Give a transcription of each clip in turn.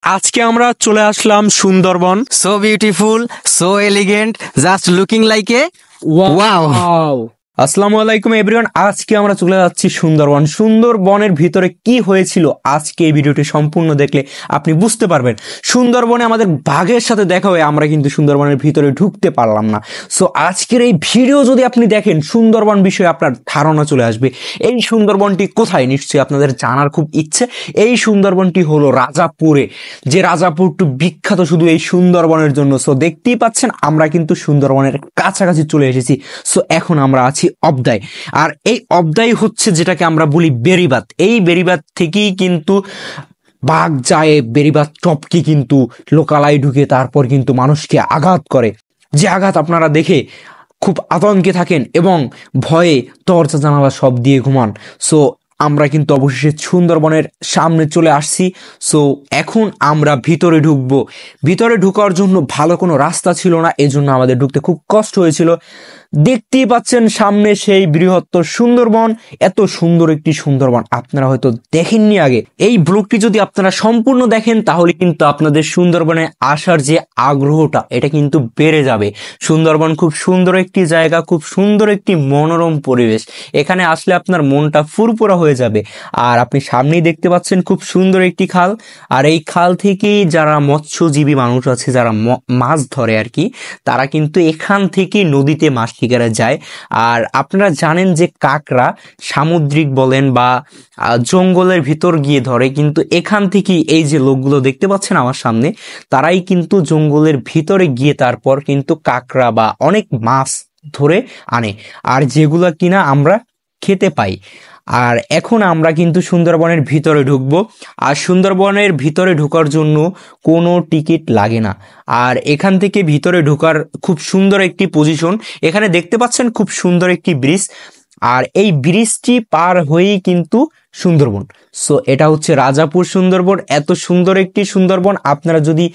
আজকে আমরা চলে আসলাম Sundarban. So beautiful, so elegant, just looking like a wow. আসসালামু আলাইকুম এভরিওয়ান। আজকে আমরা চলে যাচ্ছি সুন্দরবন। সুন্দরবনের ভিতরে কি হয়েছিল আজকে এই ভিডিওটি সম্পূর্ণ দেখলে আপনি বুঝতে পারবেন। সুন্দরবনে আমাদের বাঘের সাথে দেখা হয়ে আমরা কিন্তু সুন্দরবনের ভিতরে ঢুকতে পারলাম না। সো আজকের এই ভিডিও যদি আপনি দেখেন সুন্দরবন বিষয়ে আপনার ধারণা চলে আসবে। এই সুন্দরবনটি কোথায় নিশ্চয়ই আপনাদের জানার খুব ইচ্ছে। এই সুন্দরবনটি হলো রাজাপুরে, যে রাজাপুরটি বিখ্যাত শুধু এই সুন্দরবনের জন্য। সো দেখতেই পাচ্ছেন আমরা কিন্তু সুন্দরবনের কাছাকাছি চলে এসেছি। সো এখন আমরা আছি অবদায়। আর এই অবদায় হচ্ছে যেটাকে আমরা বলি বেড়িবাঁধ। এই বেড়িবাঁধ থেকেই কিন্তু বাঘ যায়, বেড়িবাঁধ টপকে কিন্তু লোকালয়ে ঢুকে তারপর কিন্তু মানুষকে আঘাত করে, যে আঘাত আপনারা দেখে খুব আতঙ্কে থাকেন এবং ভয়ে দরজা জানালা সব দিয়ে ঘুমান। সো আমরা কিন্তু অবশেষে সুন্দরবনের সামনে চলে আসছি। সো এখন আমরা ভিতরে ঢুকবো। ভিতরে ঢুকার জন্য ভালো কোনো রাস্তা ছিল না, এজন্য আমাদের ঢুকতে খুব কষ্ট হয়েছিল। দেখতেই পাচ্ছেন সামনে সেই বৃহত্তর সুন্দরবন। এত সুন্দর একটি সুন্দরবন আপনারা হয়তো দেখেননি আগে। এই ব্লগটি যদি আপনারা সম্পূর্ণ দেখেন তাহলে কিন্তু আপনাদের সুন্দরবনে আসার যে আগ্রহটা এটা কিন্তু বেড়ে যাবে। সুন্দরবন খুব সুন্দর একটি জায়গা, খুব সুন্দর একটি মনোরম পরিবেশ। এখানে আসলে আপনার মনটা ফুরফুরা হয়ে যাবে। আর আপনি সামনেই দেখতে পাচ্ছেন খুব সুন্দর একটি খাল। আর এই খাল থেকেই যারা মৎস্যজীবী মানুষ আছে, যারা মাছ ধরে আর কি, তারা কিন্তু এখান থেকে নদীতে মাছ শিকারে যায়। আর আপনারা জানেন যে কাঁকড়া সামুদ্রিক বলেন বা জঙ্গলের ভিতর গিয়ে ধরে, কিন্তু এখান থেকে এই যে লোকগুলো দেখতে পাচ্ছেন আমার সামনে, তারাই কিন্তু জঙ্গলের ভিতরে গিয়ে তারপর কিন্তু কাঁকড়া বা অনেক মাছ ধরে আনে, আর যেগুলো কিনা আমরা খেতে পাই। আর এখন আমরা কিন্তু সুন্দরবনের ভিতরে ঢুকবো। আর সুন্দরবনের ভিতরে ঢোকার জন্য কোনো টিকিট লাগে না। আর এখান থেকে ভিতরে ঢোকার খুব সুন্দর একটি পজিশন, এখানে দেখতে পাচ্ছেন খুব সুন্দর একটি ব্রিজ। আর এই ব্রিজটি পার হয়েই কিন্তু সুন্দরবন। সো এটা হচ্ছে রাজাপুর সুন্দরবন। এত সুন্দর একটি সুন্দরবন আপনারা যদি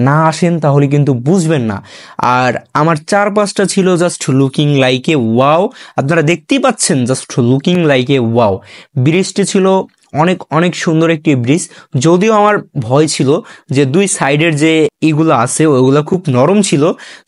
না আসেন তাহলে কিন্তু বুঝবেন না। আর আমার চারপাশটা ছিল just looking like a wow. আপনারা দেখতেই পাচ্ছেন just looking like a wow. ব্রিজটি ছিল অনেক অনেক সুন্দর একটি ব্রিজ। যদিও আমার ভয় ছিল যে দুই সাইডের যে ইগুলো আছে ওইগুলো খুব নরম ছিল,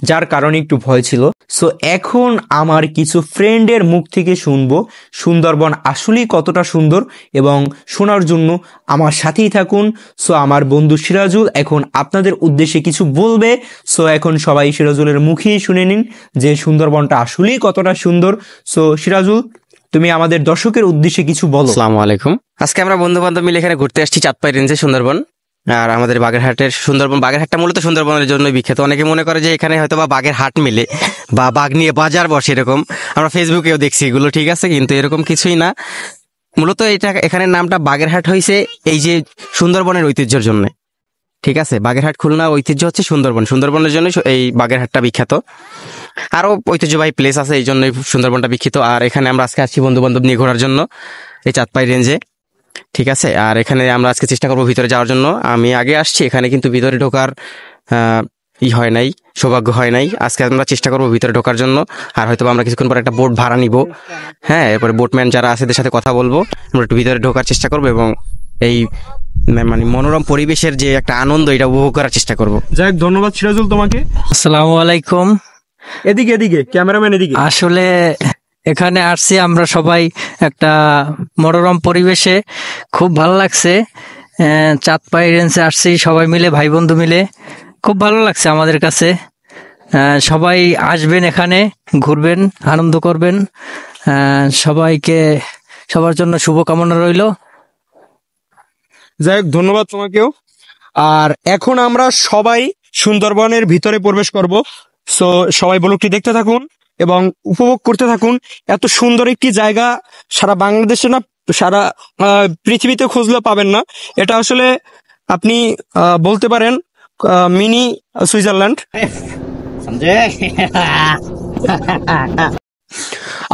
যার কারণে একটু ভয় ছিল। সো এখন আমার কিছু ফ্রেন্ডের মুখ থেকে শুনবো সুন্দরবন আসলেই কতটা সুন্দর, এবং শোনার জন্য আমার সাথেই থাকুন। সো আমার বন্ধু সিরাজুল এখন আপনাদের উদ্দেশ্যে কিছু বলবে। সো এখন সবাই সিরাজুলের মুখেই শুনে নিন যে সুন্দরবনটা আসলেই কতটা সুন্দর। সো সিরাজুল, তুমি আমাদের দর্শকের উদ্দেশ্যে কিছু বলো। আসসালামু আলাইকুম। আজকে আমরা বন্ধু বান্ধব মিলে এখানে ঘুরতে আসছি চাঁদপাই রেঞ্জে সুন্দরবন। আর আমাদের বাগেরহাটের সুন্দরবন, বাগেরহাটটা মূলত সুন্দরবনের জন্য বিখ্যাত। অনেকে মনে করে যে এখানে হয়তো বা বাঘের হাট মিলে বা বাঘ নিয়ে বাজার বসে, এরকম আমরা ফেসবুকেও দেখছি এগুলো, ঠিক আছে, কিন্তু এরকম কিছুই না। মূলত এটা এখানের নামটা বাগেরহাট হয়েছে এই যে সুন্দরবনের ঐতিহ্যের জন্য, ঠিক আছে। বাগেরহাট খুলনা ঐতিহ্য হচ্ছে সুন্দরবন, সুন্দরবনের জন্য এই বাগেরহাটটা বিখ্যাত। আরও ঐতিহ্যবাহী প্লেস আছে, এই জন্যই সুন্দরবনটা বিখ্যাত। আর এখানে আমরা আজকে আসছি বন্ধু বান্ধব নিয়ে ঘোরার জন্য এই চাঁদপাই রেঞ্জে, ঠিক আছে। আর এখানে আমরা আজকে চেষ্টা করবো ভিতরে যাওয়ার জন্য। আমি আগে আসছি, এখানে কিন্তু ভিতরে ঢোকার হয় নাই, সৌভাগ্য হয় নাই। আজকে আমরা চেষ্টা করবো ভিতরে ঢোকার জন্য। আর হয়তো আমরা কিছুক্ষণ পর একটা বোট ভাড়া নিব, হ্যাঁ, এরপরে বোটম্যান যারা আছে এদের সাথে কথা বলবো, আমরা একটু ভিতরে ঢোকার চেষ্টা করবো এবং এই মানে মনোরম পরিবেশের যে একটা আনন্দ এটা উপভোগ করার চেষ্টা করবো। যাই হোক, ধন্যবাদ সিরাজুল তোমাকে। আসসালামু আলাইকুম। এদিকে এদিকে ক্যামেরাম্যান এদিকে। আসলে এখানে আসছি আমরা সবাই একটা মনোরম পরিবেশে, খুব ভালো লাগছে। চাঁদপাই রেঞ্জে আসছি সবাই মিলে, ভাই বন্ধু মিলে, খুব ভালো লাগছে আমাদের কাছে। সবাই আসবেন, এখানে ঘুরবেন, আনন্দ করবেন। সবাইকে, সবার জন্য শুভকামনা রইল। যাই হোক, ধন্যবাদ তোমাকেও। আর এখন আমরা সবাই সুন্দরবনের ভিতরে প্রবেশ করব। সো সবাই ব্লগটি দেখতে থাকুন এবং উপভোগ করতে থাকুন। এত সুন্দর একটি জায়গা সারা বাংলাদেশে না, সারা পৃথিবীতে খুঁজলেও পাবেন না। এটা আসলে আপনি বলতে পারেন মিনি সুইজারল্যান্ড।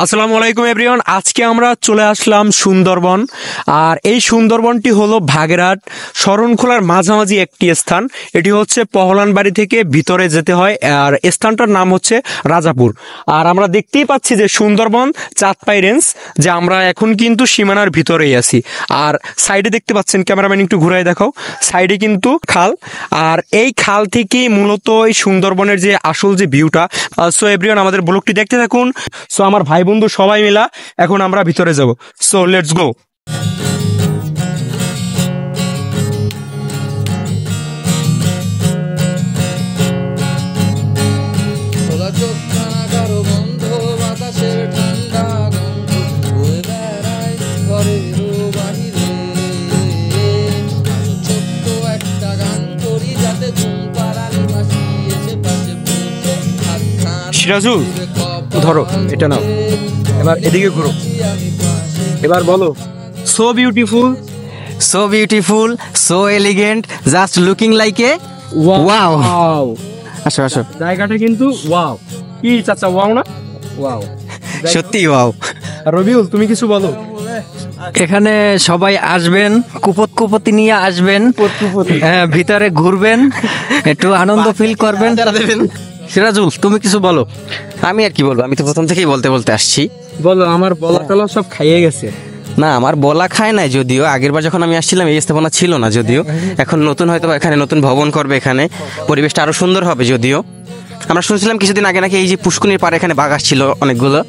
আসসালামু আলাইকুম এভরিওয়ান, আজকে আমরা চলে আসলাম সুন্দরবন। আর এই সুন্দরবনটি হলো বাগেরহাট শরণখোলার মাঝামাঝি একটি স্থান। এটি হচ্ছে পহলানবাড়ি থেকে ভিতরে যেতে হয়, আর স্থানটার নাম হচ্ছে রাজাপুর। আর আমরা দেখতেই পাচ্ছি যে সুন্দরবন চাঁদপাই রেঞ্জ, যে আমরা এখন কিন্তু সীমানার ভিতরেই আছি। আর সাইডে দেখতে পাচ্ছেন, ক্যামেরাম্যান একটু ঘুরাই দেখাও, সাইডে কিন্তু খাল। আর এই খাল থেকেই মূলত এই সুন্দরবনের যে আসল যে ভিউটা। সো এভরিওয়ান, আমাদের ব্লগটি দেখতে থাকুন। সো আমার ভাই বন্ধু সবাই মিলা এখন আমরা ভিতরে যাব। So let's go. সিরাজুল, ধরো এটা নাও, এবার এদিকে ঘুরো, এবার বলো। So beautiful, so beautiful, so elegant, just looking like a wow. আসো আসো, জায়গাটা কিন্তু ওয়াও। কি চাচা, ওয়াও না? ওয়াও, সত্যি ওয়াও। রবিউল তুমি কিছু বলো। এখানে সবাই আসবেন, কুপতি নিয়ে আসবেন, হ্যাঁ, ভিতরে ঘুরবেন, একটু আনন্দ ফিল করবেন। সিরাজুল, তুমি কিছু বলো। আমি আর কি বলবো, আমি তো প্রথম থেকেই বলতে বলতে আসছি। বলো, আমার বলা টলা সব খাইয়ে গেছে। না, আমার বলা খায় নাই, যদিও আগের বার যখন আমি আসছিলাম এই স্থাপনা ছিল না, যদিও এখন নতুন হয়তো বা এখানে নতুন ভবন করবে, এখানে পরিবেশটা আরো সুন্দর হবে। যদিও আমরা শুনছিলাম কিছুদিন আগে নাকি এই যে পুষ্কুনির পাড়ে এখানে বাঘ আসছিল অনেকগুলো।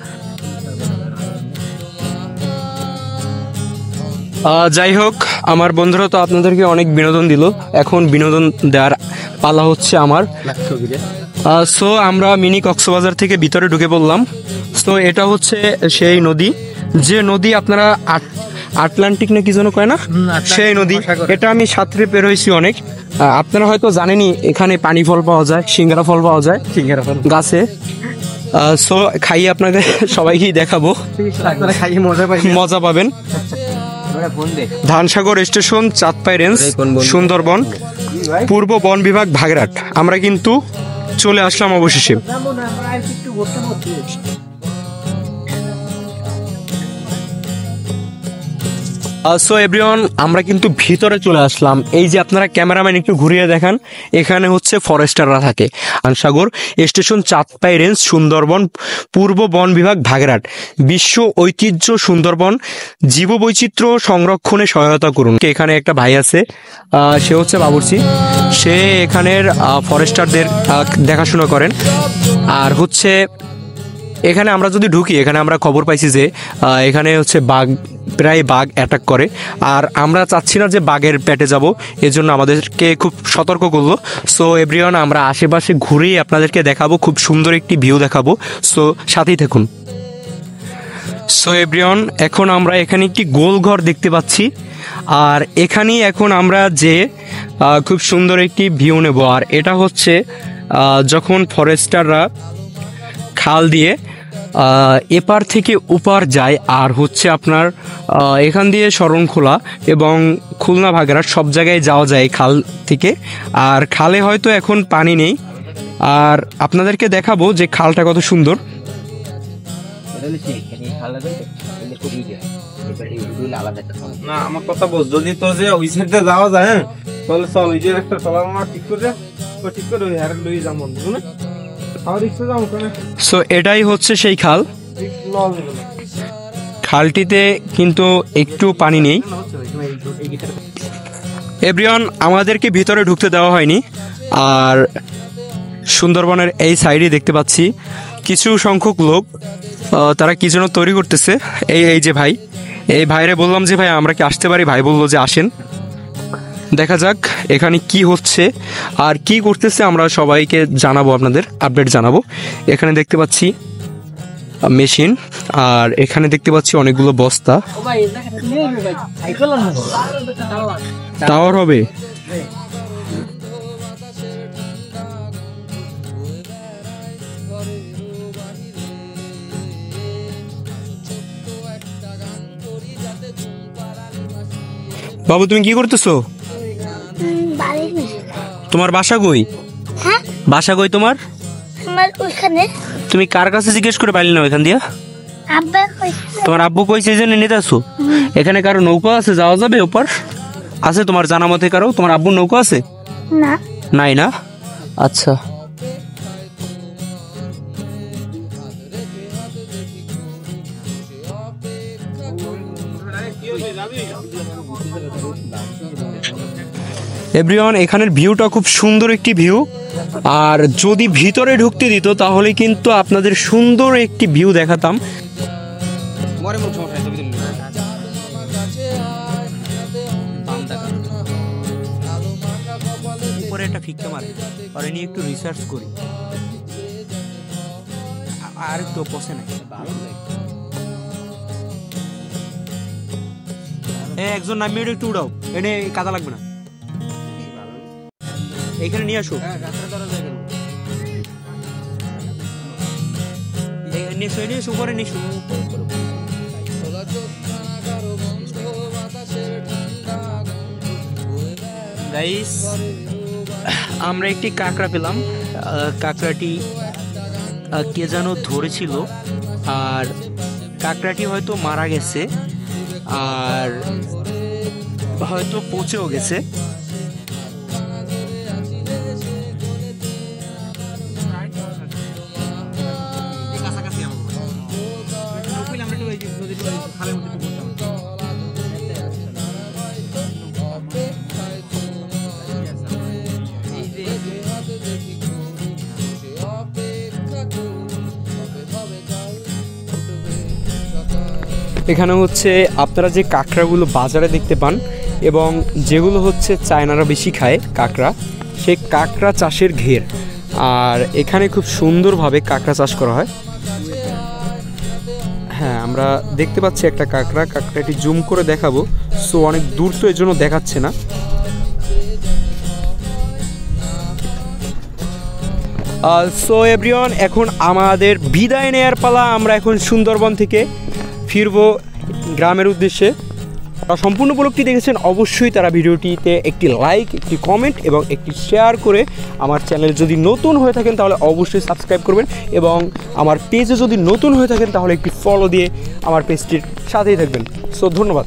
যাই হোক, আমার বন্ধুরা তো আপনাদেরকে অনেক বিনোদন দিল, এখন বিনোদন দেওয়ার পালা হচ্ছে আমার। সো আমরা মিনি কক্সবাজার থেকে ভিতরে ঢুকে পড়লাম। সো এটা হচ্ছে সেই নদী, যে নদী আপনারা আটলান্টিক না কি যেন কয় না, সেই নদী। এটা আমি সাঁতরে বের হয়েছি অনেক। আপনারা হয়তো জানেনই এখানে পানি ফল পাওয়া যায়, সিঙ্গারা ফল পাওয়া যায় গাছে। সো খাইয়ে আপনাদের সবাইকেই দেখাবো, মজা পাবেন। ধানসাগর স্টেশন, চাঁদপাই রেঞ্জ, সুন্দরবন, পূর্ব বন বিভাগ, বাগেরহাট। আমরা কিন্তু চলে আসলাম অবশেষে। সো এভরিওয়ান, আমরা কিন্তু ভিতরে চলে আসলাম। এই যে আপনারা ক্যামেরাম্যান একটু ঘুরিয়ে দেখান, এখানে হচ্ছে ফরেস্টাররা থাকে। ধানসাগর স্টেশন, চাঁদপাই রেঞ্জ, সুন্দরবন, পূর্ব বন বিভাগ, বাগেরহাট। বিশ্ব ঐতিহ্য সুন্দরবন জীববৈচিত্র্য সংরক্ষণে সহায়তা করুন। এখানে একটা ভাই আছে, সে হচ্ছে বাবুর্চি, সে এখানের ফরেস্টারদের দেখাশোনা করেন। আর হচ্ছে এখানে আমরা যদি ঢুকি, এখানে আমরা খবর পাইছি যে এখানে হচ্ছে প্রায় বাঘ অ্যাটাক করে। আর আমরা চাচ্ছি না যে বাঘের পেটে যাব, এজন্য আমাদেরকে খুব সতর্ক করলো। সো এভরিওয়ান, আমরা আশেপাশে ঘুরেই আপনাদেরকে দেখাবো, খুব সুন্দর একটি ভিউ দেখাবো। সো সাথেই থাকুন। সো এভরিওয়ান, এখন আমরা এখানে একটি গোল ঘর দেখতে পাচ্ছি, আর এখানেই এখন আমরা যে খুব সুন্দর একটি ভিউ নেব। আর এটা হচ্ছে যখন ফরেস্টাররা খাল দিয়ে এপার থেকে ওপার যায়, আর হচ্ছে আপনার এখান দিয়ে শরণখোলা এবং খুলনা বাগেরহাট সব জায়গায় যাওয়া যায় খাল থেকে। আর খালে হয়তো এখন পানি নেই, আর আপনাদেরকে দেখাবো যে খালটা কত সুন্দর। না, আমার কথা বল, যদি তো যে ওই সাইডে যাওয়া যায়, হ্যাঁ, তাহলে চল ওই যে একটা চলার আমার ঠিক করে ওই হ্যাঁ লই যাবো, বুঝলো না? সো এটাই হচ্ছে সেই খাল। খালটিতে কিন্তু একটু পানি নেই। এভরিওয়ান, আমাদেরকে ভিতরে ঢুকতে দেওয়া হয়নি। আর সুন্দরবনের এই সাইডে দেখতে পাচ্ছি কিছু সংখ্যক লোক, তারা কি যেন তৈরি করতেছে। এই যে ভাই, এই ভাইরে বললাম যে ভাই আমরা কি আসতে পারি, ভাই বললো যে আসেন, দেখা যাক এখানে কি হচ্ছে আর কি করতেছে, আমরা সবাইকে জানাবো, আপনাদের আপডেট জানাবো। এখানে দেখতে পাচ্ছি মেশিন, আর এখানে দেখতে পাচ্ছি অনেকগুলো বস্তা। টাওয়ার হবে। বাবু, তুমি কি করতেছো? তোমার বাসা কই? বাসা কই তোমার? আমার ওইখানে। তুমি কার কাছে জিজ্ঞেস করে পাইলে না ওইখান দিয়া? আব্বা কইছে তোমার আব্বু কইছে এই জন্য নিতে আসো। এখানে কারো নৌকা আছে, যাওয়া যাবে ওপার? আছে তোমার জানা মতে কারো? তোমার আব্বুর নৌকা আছে? না নাই না? আচ্ছা। এভরিওয়ান, এখানের ভিউটা খুব সুন্দর একটি ভিউ। আর যদি ভিতরে ঢুকতে দিত তাহলে কিন্তু আপনাদের সুন্দর একটি ভিউ দেখাতাম। উপরে একটা ফিক্কা মারে, আর নিয়ে একটু রিসার্চ করি। আর একটু পছন্দ নাই, একজন নামিয়ে একটু উড়াও, এনে কাদা লাগবে না। এখানে নিয়ে আসো, নিয়ে এসো উপরে নিয়ে এসো। গাইস, আমরা একটি কাঁকড়া পেলাম। কাঁকড়াটি কে যেন ধরেছিল, আর কাঁকড়াটি হয়তো মারা গেছে আর হয়তো পচেও গেছে। এখানে হচ্ছে আপনারা যে কাঁকড়াগুলো বাজারে দেখতে পান এবং যেগুলো হচ্ছে চায়নারা বেশি খায় কাঁকড়া, সেই কাঁকড়া চাষের ঘের। আর এখানে খুব সুন্দরভাবে কাঁকড়া চাষ করা হয়। হ্যাঁ, আমরা দেখতে পাচ্ছি একটা কাঁকড়াটি জুম করে দেখাবো, সো অনেক দূর তো এর জন্য দেখাচ্ছে না। সো এভরিওয়ান, এখন আমাদের বিদায় নেয়ার পালা। আমরা এখন সুন্দরবন থেকে ফিরবো গ্রামের উদ্দেশ্যে। সম্পূর্ণ ব্লগটি দেখেছেন, অবশ্যই তারা ভিডিওটিতে একটি লাইক, একটি কমেন্ট এবং একটি শেয়ার করে আমার চ্যানেল যদি নতুন হয়ে থাকেন তাহলে অবশ্যই সাবস্ক্রাইব করবেন, এবং আমার পেজে যদি নতুন হয়ে থাকেন তাহলে একটি ফলো দিয়ে আমার পেজটির সাথেই থাকবেন। সো ধন্যবাদ।